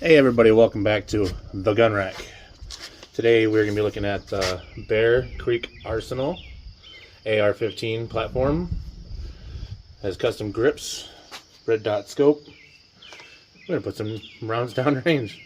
Hey everybody, welcome back to The Gun Rack. Today we're going to be looking at the Bear Creek Arsenal Ar15 platform. Has custom grips, red dot scope. We're going to put some rounds down range.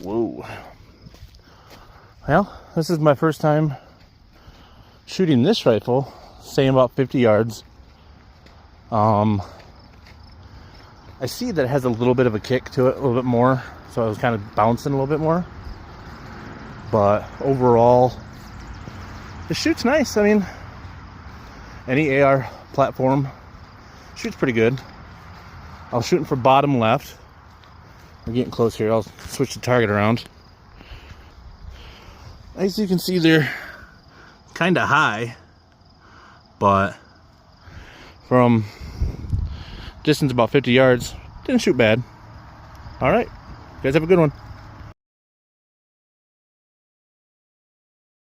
Whoa. Well, this is my first time shooting this rifle, saying about 50 yards. I see that it has a little bit of a kick to it, a little bit more, so I was kind of bouncing a little bit more. But overall, it shoots nice. I mean, any AR platform shoots pretty good. I was shooting for bottom left. We're getting close here. I'll switch the target around. As you can see, they're kind of high, but from distance about 50 yards, didn't shoot bad. All right, you guys have a good one.